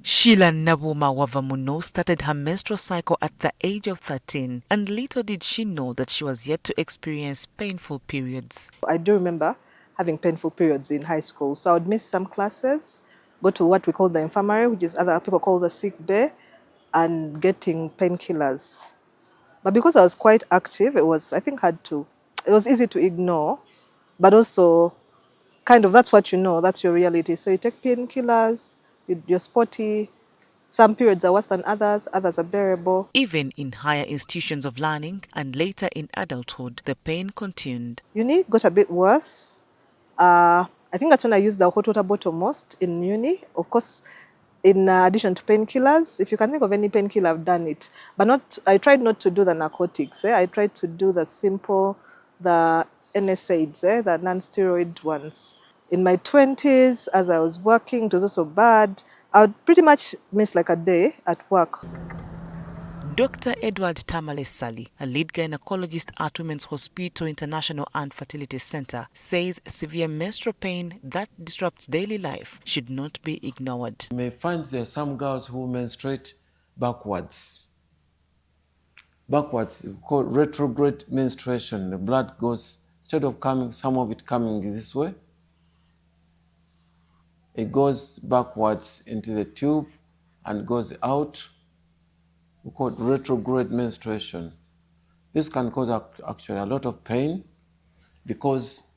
Sheila Nabuuma Wavamunno started her menstrual cycle at the age of 13, and little did she know that she was yet to experience painful periods. I do remember having painful periods in high school, so I would miss some classes, go to what we call the infirmary, which is other people call the sick bay, and getting painkillers. But because I was quite active, it was easy to ignore, but also kind of that's what you know, that's your reality. So you take painkillers, you're sporty. Some periods are worse than others are bearable. Even in higher institutions of learning and later in adulthood, the pain continued. Uni got a bit worse. I think that's when I used the hot water bottle most in uni. Of course, in addition to painkillers, if you can think of any painkiller, I've done it. But I tried not to do the narcotics. I tried to do the simple, the NSAIDs, the non-steroid ones. In my 20s, as I was working, it was also bad. I would pretty much miss like a day at work. Dr. Edward Tamale Sali, a lead gynecologist at Women's Hospital International and Fertility Center, says severe menstrual pain that disrupts daily life should not be ignored. You may find there are some girls who menstruate backwards. Backwards, called retrograde menstruation. The blood goes, instead of coming, some of it coming this way, it goes backwards into the tube and goes out. We call it retrograde menstruation. This can cause actually a lot of pain because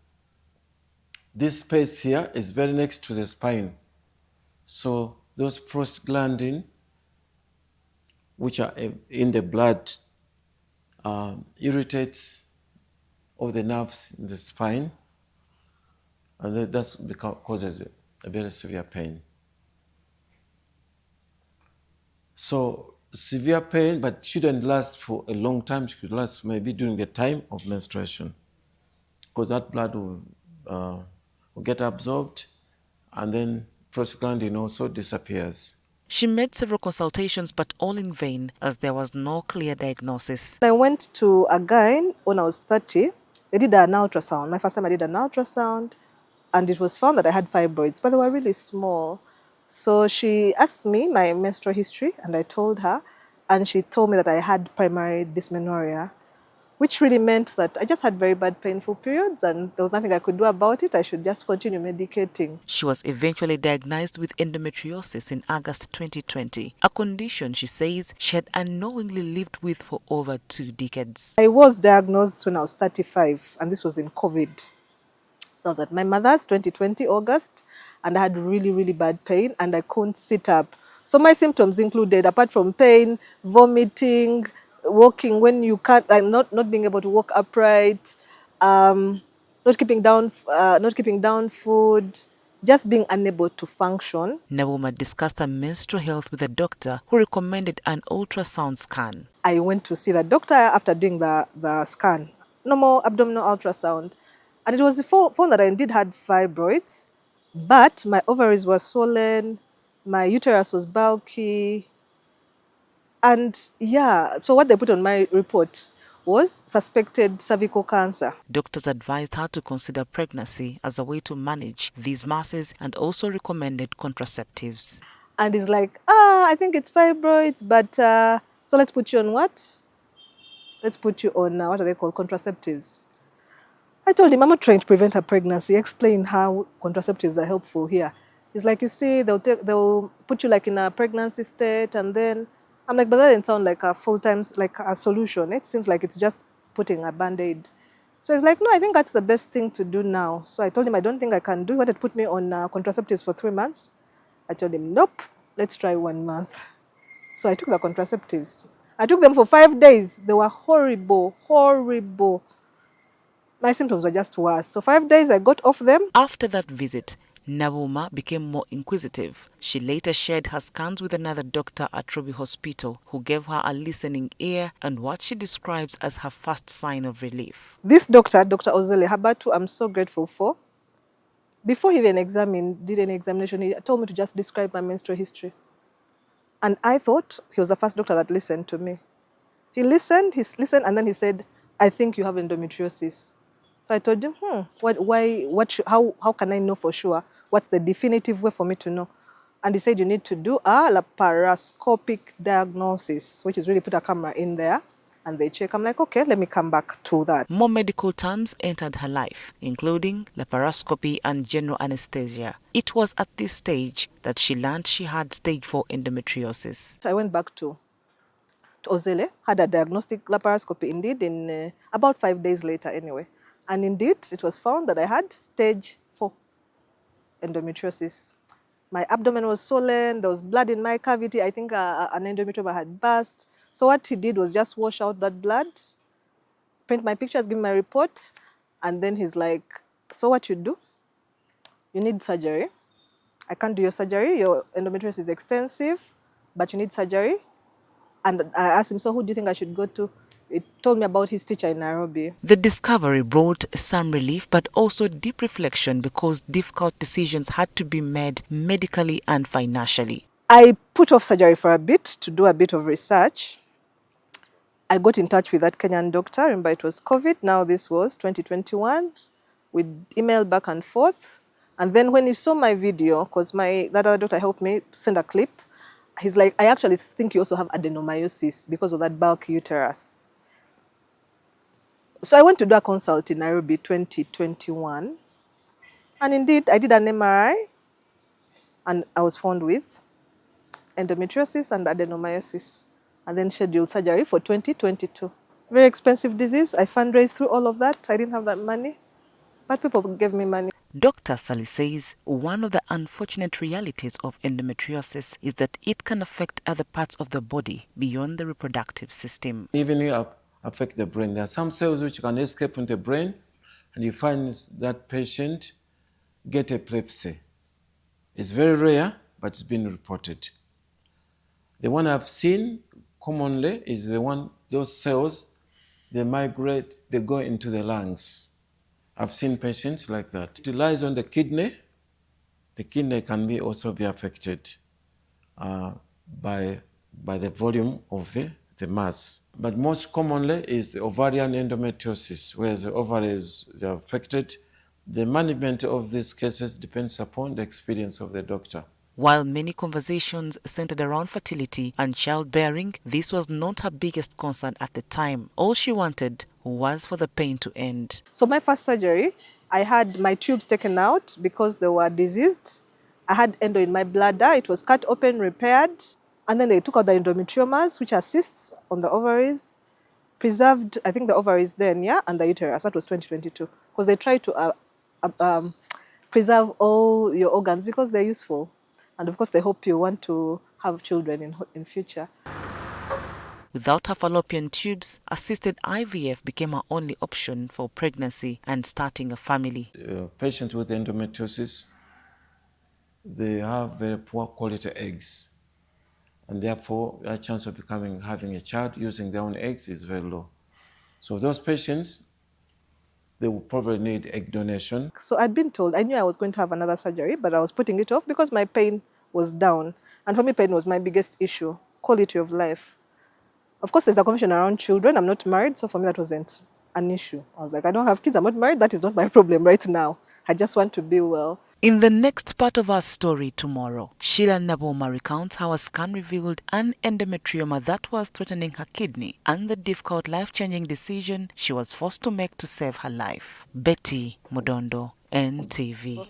this space here is very next to the spine. So those prostaglandins, which are in the blood, irritates all the nerves in the spine, and that causes a very severe pain. So severe pain, but shouldn't last for a long time. It could last maybe during the time of menstruation, because that blood will get absorbed, and then prostaglandin also disappears. She made several consultations, but all in vain, as there was no clear diagnosis. I went to a gyne when I was 30. They did an ultrasound. My first time I did an ultrasound, and it was found that I had fibroids, but they were really small. So she asked me my menstrual history, and I told her, and she told me that I had primary dysmenorrhea, which really meant that I just had very bad painful periods and there was nothing I could do about it. I should just continue medicating. She was eventually diagnosed with endometriosis in August 2020, a condition she says she had unknowingly lived with for over 2 decades. I was diagnosed when I was 35, and this was in COVID. So I was at my mother's 2020 August, and I had really, really bad pain and I couldn't sit up. So my symptoms included, apart from pain, vomiting, walking when you can't, not being able to walk upright, not keeping down food, just being unable to function. Nabuuma discussed her menstrual health with a doctor who recommended an ultrasound scan. I went to see the doctor after doing the scan, normal abdominal ultrasound, and it was found that I indeed had fibroids, but my ovaries were swollen, my uterus was bulky, and yeah, so what they put on my report was suspected cervical cancer. Doctors advised her to consider pregnancy as a way to manage these masses and also recommended contraceptives. And he's like, I think it's fibroids, but so let's put you on what? Let's put you on, what are they called, contraceptives. I told him, I'm not trying to prevent a pregnancy. Explain how contraceptives are helpful here. He's like, you see, they'll put you like in a pregnancy state, and then I'm like, but that doesn't sound like a full-time, like a solution. It seems like it's just putting a band-aid. So he's like, no, I think that's the best thing to do now. So I told him, I don't think I can do it. He wanted to put me on contraceptives for 3 months. I told him, nope, let's try 1 month. So I took the contraceptives. I took them for 5 days. They were horrible, horrible. My symptoms were just worse. So 5 days I got off them. After that visit, Nabuuma became more inquisitive. She later shared her scans with another doctor at Ruby Hospital, who gave her a listening ear and what she describes as her first sign of relief. This doctor, Dr. Ozele Habatu, I'm so grateful for. Before he even did any examination, he told me to just describe my menstrual history. And I thought he was the first doctor that listened to me. He listened, and then he said, I think you have endometriosis. So I told him, how can I know for sure? What's the definitive way for me to know? And he said you need to do a laparoscopic diagnosis, which is really put a camera in there and they check. I'm like, okay, let me come back to that. More medical terms entered her life, including laparoscopy and general anesthesia. It was at this stage that she learned she had stage 4 endometriosis. So I went back to Ozele, had a diagnostic laparoscopy indeed in about 5 days later anyway. And indeed, it was found that I had stage 4 endometriosis. My abdomen was swollen, there was blood in my cavity. I think an endometrium had burst. So what he did was just wash out that blood, print my pictures, give me my report, and then he's like, so what you do? You need surgery. I can't do your surgery. Your endometriosis is extensive, but you need surgery. And I asked him, so who do you think I should go to? He told me about his teacher in Nairobi. The discovery brought some relief but also deep reflection because difficult decisions had to be made medically and financially. I put off surgery for a bit to do a bit of research. I got in touch with that Kenyan doctor. Remember, it was COVID. Now this was 2021. We emailed back and forth. And then when he saw my video, because that other doctor helped me send a clip, he's like, I actually think you also have adenomyosis because of that bulk uterus. So I went to do a consult in Nairobi 2021. And indeed, I did an MRI and I was found with endometriosis and adenomyosis, and then scheduled surgery for 2022. Very expensive disease. I fundraised through all of that. I didn't have that money, but people gave me money. Dr. Sally says one of the unfortunate realities of endometriosis is that it can affect other parts of the body beyond the reproductive system. Even it affect the brain. There are some cells which can escape from the brain, and you find that patient get epilepsy. It's very rare, but it's been reported. The one I've seen commonly is those cells, they migrate, they go into the lungs. I've seen patients like that. It relies on the kidney. The kidney can also be affected by the volume of the mass. But most commonly is the ovarian endometriosis, where the ovaries are affected. The management of these cases depends upon the experience of the doctor. While many conversations centered around fertility and childbearing, this was not her biggest concern at the time. All she wanted was for the pain to end. So my first surgery, I had my tubes taken out because they were diseased. I had endo in my bladder. It was cut open, repaired. And then they took out the endometriomas, which are cysts on the ovaries, preserved, I think, the ovaries then, yeah, and the uterus. That was 2022. Because they tried to preserve all your organs because they're useful. And of course, they hope you want to have children in future. Without her fallopian tubes, assisted IVF became her only option for pregnancy and starting a family. Patients with endometriosis, they have very poor quality eggs. And therefore, their chance of having a child using their own eggs is very low. So those patients, they will probably need egg donation. So I'd been told, I knew I was going to have another surgery, but I was putting it off because my pain was down. And for me, pain was my biggest issue, quality of life. Of course, there's a conversation around children. I'm not married, so for me, that wasn't an issue. I was like, I don't have kids, I'm not married, that is not my problem right now. I just want to be well. In the next part of our story tomorrow, Sheila Nabuuma recounts how a scan revealed an endometrioma that was threatening her kidney and the difficult life-changing decision she was forced to make to save her life. Betty Mudondo, NTV.